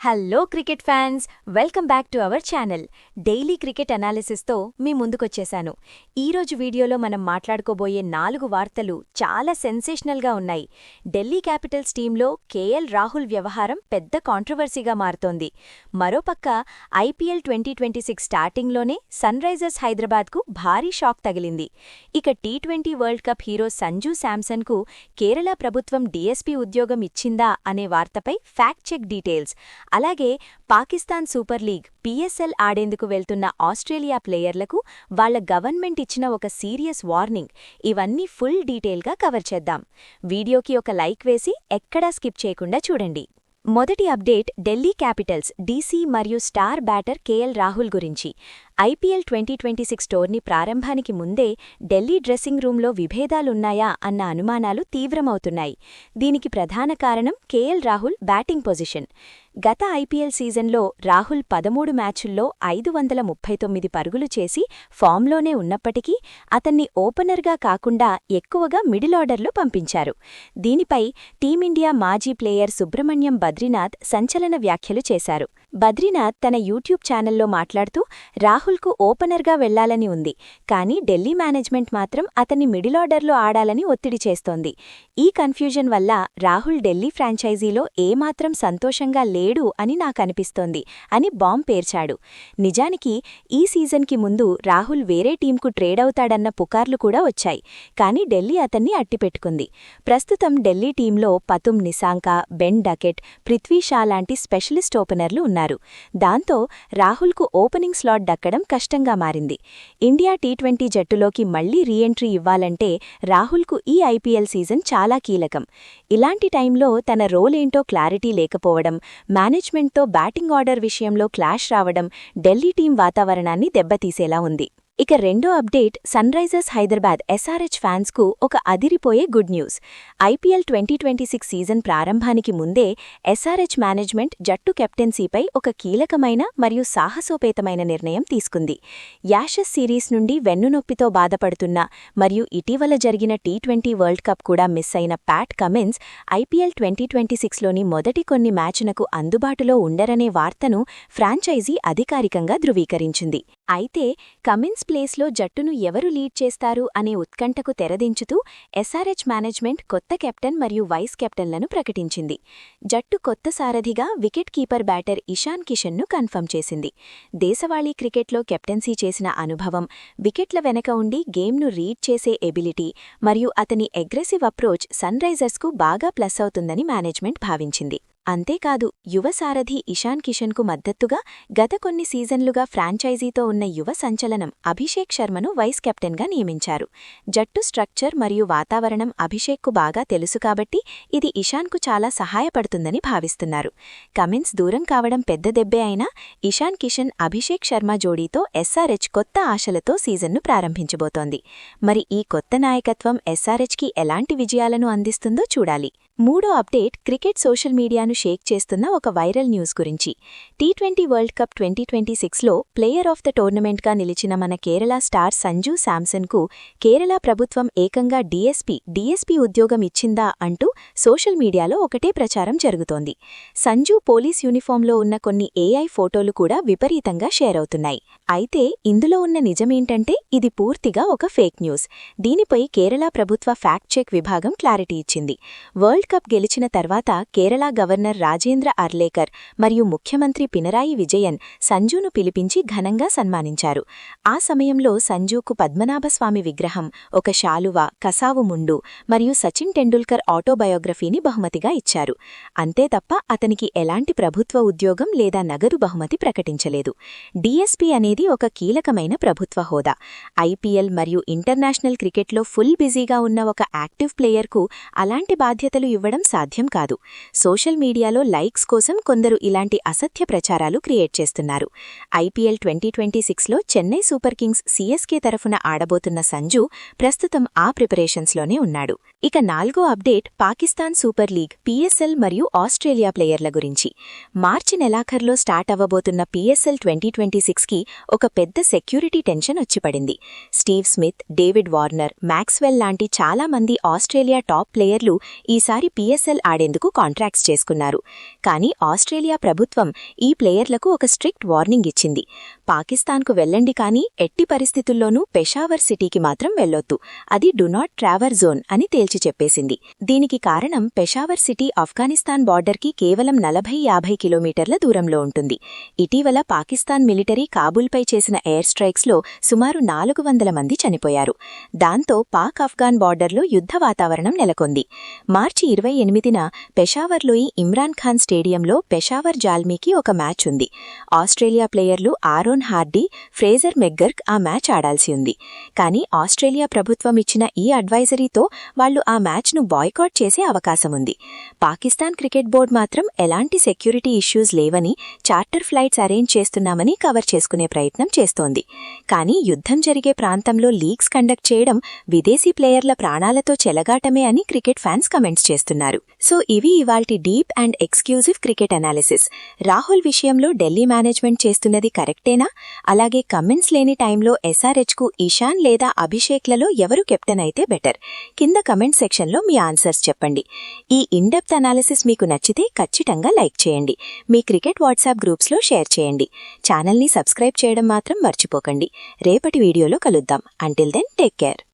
Hello cricket fans, welcome back to our channel. Daily cricket అనాలిసిస్తో మీ ముందుకొచ్చేశాను. ఈరోజు వీడియోలో మనం మాట్లాడుకోబోయే 4 వార్తలు చాలా సెన్సేషనల్గా ఉన్నాయి. ఢిల్లీ క్యాపిటల్స్ టీంలో కేఎల్ రాహుల్ వ్యవహారం పెద్ద కాంట్రవర్సీగా మారుతోంది. మరోపక్క ఐపీఎల్ 2026 స్టార్టింగ్లోనే సన్రైజర్స్ హైదరాబాద్కు భారీ షాక్ తగిలింది. ఇక టీ20 వరల్డ్ కప్ హీరో సంజూ శాంసన్కు కేరళ ప్రభుత్వం డీఎస్పీ ఉద్యోగం ఇచ్చిందా అనే వార్తపై ఫ్యాక్ట్ చెక్ డీటెయిల్స్, అలాగే పాకిస్తాన్ సూపర్ లీగ్ పీఎస్ఎల్ ఆడేందుకు వెళ్తున్న ఆస్ట్రేలియా ప్లేయర్లకు వాళ్ల గవర్నమెంట్ ఇచ్చిన ఒక సీరియస్ వార్నింగ్, ఇవన్నీ ఫుల్ డీటెయిల్గా కవర్ చేద్దాం. వీడియోకి ఒక లైక్ వేసి ఎక్కడా స్కిప్ చేయకుండా చూడండి. మొదటి అప్డేట్ ఢిల్లీ క్యాపిటల్స్ డీసీ మరియు స్టార్ బ్యాటర్ కేఎల్ రాహుల్ గురించి. ఐపీఎల్ 2026 టోర్నీ ప్రారంభానికి ముందే ఢిల్లీ డ్రెస్సింగ్ రూంలో విభేదాలున్నాయా అన్న అనుమానాలు తీవ్రమవుతున్నాయి. దీనికి ప్రధాన కారణం కేఎల్ రాహుల్ బ్యాటింగ్ పొజిషన్. గత ఐపీఎల్ సీజన్లో రాహుల్ 13 మ్యాచుల్లో 539 పరుగులు చేసి ఫామ్లోనే ఉన్నప్పటికీ అతన్ని ఓపెనర్గా కాకుండా ఎక్కువగా మిడిల్ ఆర్డర్లో పంపించారు. దీనిపై టీమిండియా మాజీ ప్లేయర్ సుబ్రహ్మణ్యం బద్రీనాథ్ సంచలన వ్యాఖ్యలు చేశారు. బద్రీనాథ్ తన యూట్యూబ్ ఛానల్లో మాట్లాడుతూ, రాహుల్కు ఓపెనర్గా వెళ్లాలని ఉంది, కానీ ఢిల్లీ మేనేజ్మెంట్ మాత్రం అతన్ని మిడిల్ ఆర్డర్లో ఆడాలని ఒత్తిడి చేస్తోంది. ఈ కన్ఫ్యూజన్ వల్ల రాహుల్ ఢిల్లీ ఫ్రాంచైజీలో ఏమాత్రం సంతోషంగా లేడు అని నాకనిపిస్తోంది అని బాంబ్ పేర్చాడు. నిజానికి ఈ సీజన్కి ముందు రాహుల్ వేరే టీంకు ట్రేడవుతాడన్న పుకార్లు కూడా వచ్చాయి, కానీ ఢిల్లీ అతన్ని అట్టిపెట్టుకుంది. ప్రస్తుతం ఢిల్లీ టీంలో పతుమ్ నిసాంకా, బెన్ డకెట్, పృథ్వీ షా లాంటి స్పెషలిస్ట్ ఓపెనర్లు ఉన్నారు. దాంతో రాహుల్కు ఓపెనింగ్ స్లాట్ దక్కడం కష్టంగా మారింది. ఇండియా టీ20 జట్టులోకి మళ్లీ రీఎంట్రీ ఇవ్వాలంటే రాహుల్కు ఈ ఐపీఎల్ సీజన్ చాలా కీలకం. ఇలాంటి టైంలో తన రోలేంటో క్లారిటీ లేకపోవడం, మేనేజ్మెంట్తో బ్యాటింగ్ ఆర్డర్ విషయంలో క్లాష్ రావడం ఢిల్లీ టీం వాతావరణాన్ని దెబ్బతీసేలా ఉంది. ఇక రెండో అప్డేట్ సన్రైజర్స్ హైదరాబాద్ ఎస్ఆర్హెచ్ ఫ్యాన్స్కు ఒక అదిరిపోయే గుడ్ న్యూస్. ఐపీఎల్ 2026 సీజన్ ప్రారంభానికి ముందే ఎస్ఆర్హెచ్ మేనేజ్మెంట్ జట్టు కెప్టెన్సీపై ఒక కీలకమైన మరియు సాహసోపేతమైన నిర్ణయం తీసుకుంది. యాషెస్ సిరీస్ నుండి వెన్నునొప్పితో బాధపడుతున్న మరియు ఇటీవల జరిగిన టీ20 వరల్డ్ కప్ కూడా మిస్ అయిన ప్యాట్ కమిన్స్ ఐపీఎల్ 2026లోని మొదటి కొన్ని మ్యాచ్లకు అందుబాటులో ఉండరనే వార్తను ఫ్రాంచైజీ అధికారికంగా ధృవీకరించింది. అయితే కమిన్స్ ప్లేస్లో జట్టును ఎవరు లీడ్ చేస్తారు అనే ఉత్కంఠకు తెరదించుతూ ఎస్ఆర్హెచ్ మేనేజ్మెంట్ కొత్త కెప్టెన్ మరియు వైస్ కెప్టెన్లను ప్రకటించింది. జట్టు కొత్త సారథిగా వికెట్ కీపర్ బ్యాటర్ ఇషాన్ కిషన్ను కన్ఫర్మ్ చేసింది. దేశవాళీ క్రికెట్లో కెప్టెన్సీ చేసిన అనుభవం, వికెట్ల వెనక ఉండి గేమ్ను రీడ్ చేసే ఎబిలిటీ మరియు అతని అగ్రెసివ్ అప్రోచ్ సన్రైజర్స్కు బాగా ప్లస్ అవుతుందని మేనేజ్మెంట్ భావించింది. అంతేకాదు, యువ సారథి ఇషాన్ కిషన్కు మద్దతుగా గత కొన్ని సీజన్లుగా ఫ్రాంచైజీతో ఉన్న యువ సంచలనం అభిషేక్ శర్మను వైస్ కెప్టెన్గా నియమించారు. జట్టు స్ట్రక్చర్ మరియు వాతావరణం అభిషేక్కు బాగా తెలుసు కాబట్టి ఇది ఇషాన్కు చాలా సహాయపడుతుందని భావిస్తున్నారు. కమిన్స్ దూరం కావడం పెద్ద దెబ్బే అయినా ఇషాన్ కిషన్, అభిషేక్ శర్మ జోడీతో ఎస్ఆర్హెచ్ కొత్త ఆశలతో సీజన్ను ప్రారంభించబోతోంది. మరి ఈ కొత్త నాయకత్వం ఎస్ఆర్హెచ్కి ఎలాంటి విజయాలను అందిస్తుందో చూడాలి. మూడో అప్డేట్ క్రికెట్ సోషల్ మీడియాను షేక్ చేస్తున్న ఒక వైరల్ న్యూస్ గురించి. టీ20 వరల్డ్ కప్ 2026లో ప్లేయర్ ఆఫ్ ద టోర్నమెంట్గా నిలిచిన మన కేరళ స్టార్ సంజూ శాంసన్కు కేరళ ప్రభుత్వం ఏకంగా డీఎస్పీ ఉద్యోగం ఇచ్చిందా అంటూ సోషల్ మీడియాలో ఒకటే ప్రచారం జరుగుతోంది. సంజూ పోలీస్ యూనిఫామ్లో ఉన్న కొన్ని ఏఐ ఫోటోలు కూడా విపరీతంగా షేర్ అవుతున్నాయి. అయితే ఇందులో ఉన్న నిజమేంటంటే ఇది పూర్తిగా ఒక ఫేక్ న్యూస్. దీనిపై కేరళ ప్రభుత్వ ఫ్యాక్ట్ చెక్ విభాగం క్లారిటీ ఇచ్చింది. వరల్డ్ కప్ గెలిచిన తర్వాత కేరళ గవర్నర్ రాజేంద్ర అర్లేకర్ మరియు ముఖ్యమంత్రి పినరాయి విజయన్ సంజూను పిలిపించి ఘనంగా సన్మానించారు. ఆ సమయంలో సంజూకు పద్మనాభస్వామి విగ్రహం, ఒక శాలువా, కసావు ముండు మరియు సచిన్ టెండూల్కర్ ఆటోబయోగ్రఫీని బహుమతిగా ఇచ్చారు. అంతే తప్ప అతనికి ఎలాంటి ప్రభుత్వ ఉద్యోగం లేదా నగదు బహుమతి ప్రకటించలేదు. డీఎస్పీ అనేది ఒక కీలకమైన ప్రభుత్వ హోదా. ఐపీఎల్ మరియు ఇంటర్నేషనల్ క్రికెట్లో ఫుల్ బిజీగా ఉన్న ఒక యాక్టివ్ ప్లేయర్కు అలాంటి బాధ్యతలు ఇవ్వడం సాధ్యం కాదు. సోషల్ మీడియాలో లైక్స్ కోసం కొందరు ఇలాంటి అసత్య ప్రచారాలు క్రియేట్ చేస్తున్నారు. ఐపీఎల్ 2026లో చెన్నై సూపర్ కింగ్స్ సీఎస్కే తరఫున ఆడబోతున్న సంజూ ప్రస్తుతం ఆ ప్రిపరేషన్స్లోనే ఉన్నాడు. ఇక నాలుగో update Pakistan super league PSL మరియు ఆస్ట్రేలియా ప్లేయర్ల గురించి. మార్చి నెలాఖర్లో స్టార్ట్ అవ్వబోతున్న పీఎస్ఎల్ 2026కి ఒక పెద్ద సెక్యూరిటీ టెన్షన్ వచ్చిపడింది. Steve Smith, David Warner, Maxwell లాంటి చాలా మంది ఆస్ట్రేలియా టాప్ ప్లేయర్లు ఈసారి ఈసారి PSL ఆడేందుకు కాంట్రాక్ట్స్ చేసుకున్నారు. కానీ ఆస్ట్రేలియా ప్రభుత్వం ఈ ప్లేయర్లకు ఒక స్ట్రిక్ట్ వార్నింగ్ ఇచ్చింది. పాకిస్తాన్కు వెళ్ళండి కానీ ఎట్టి పరిస్థితుల్లోనూ పెషావర్ సిటీకి మాత్రం వెళ్లొద్దు, అది డు నాట్ ట్రావెల్ జోన్ అని తేల్చి చెప్పేసింది. దీనికి కారణం పెషావర్ సిటీ ఆఫ్ఘనిస్తాన్ బార్డర్కి కేవలం 40-50 కిలోమీటర్ల దూరంలో ఉంటుంది. ఇటీవల పాకిస్తాన్ మిలిటరీ కాబూల్పై చేసిన ఎయిర్ స్ట్రైక్స్లో సుమారు 400 మంది చనిపోయారు. దాంతో పాక్ ఆఫ్ఘాన్ బార్డర్లో యుద్ధ వాతావరణం నెలకొంది. మార్చి 28న పెషావర్లోని ఇమ్రాన్ ఖాన్ స్టేడియంలో పెషావర్ జాల్మీకి ఒక మ్యాచ్ ఉంది. ఆస్ట్రేలియా ప్లేయర్లు ఆరోన్ హార్డీ, ఫ్రేజర్ మెగ్గర్క్ ఆ మ్యాచ్ ఆడాల్సి ఉంది. కానీ ఆస్ట్రేలియా ప్రభుత్వం ఇచ్చిన ఈ అడ్వైజరీతో వాళ్లు ఆ మ్యాచ్ను బాయ్కాట్ చేసే అవకాశముంది. పాకిస్తాన్ క్రికెట్ బోర్డు మాత్రం ఎలాంటి సెక్యూరిటీ ఇష్యూస్ లేవని, చార్టర్ ఫ్లైట్స్ అరేంజ్ చేస్తున్నామని కవర్ చేసుకునే ప్రయత్నం చేస్తోంది. కానీ యుద్ధం జరిగే ప్రాంతంలో లీగ్స్ కండక్ట్ చేయడం విదేశీ ప్లేయర్ల ప్రాణాలతో చెలగాటమే అని క్రికెట్ ఫ్యాన్స్ కమెంట్స్ చేస్తున్నారు. సో ఇవి ఇవాల్టి deep and exclusive cricket analysis. Rahul విషయంలో ఢిల్లీ మేనేజ్మెంట్ చేస్తున్నది కరెక్టేనా? అలాగే కమెంట్స్ లేని టైంలో SRHకు ఇషాన్ లేదా అభిషేక్లలో ఎవరు కెప్టెన్ అయితే బెటర్? కింద కమెంట్ సెక్షన్లో మీ ఆన్సర్స్ చెప్పండి. ఈ ఇన్డెప్త్ అనాలిసిస్ మీకు నచ్చితే ఖచ్చితంగా లైక్ చేయండి. మీ క్రికెట్ వాట్సాప్ గ్రూప్స్లో షేర్ చేయండి. ఛానల్ని సబ్స్క్రైబ్ చేయడం మాత్రం మర్చిపోకండి. రేపటి వీడియోలో కలుద్దాం. Until then take care.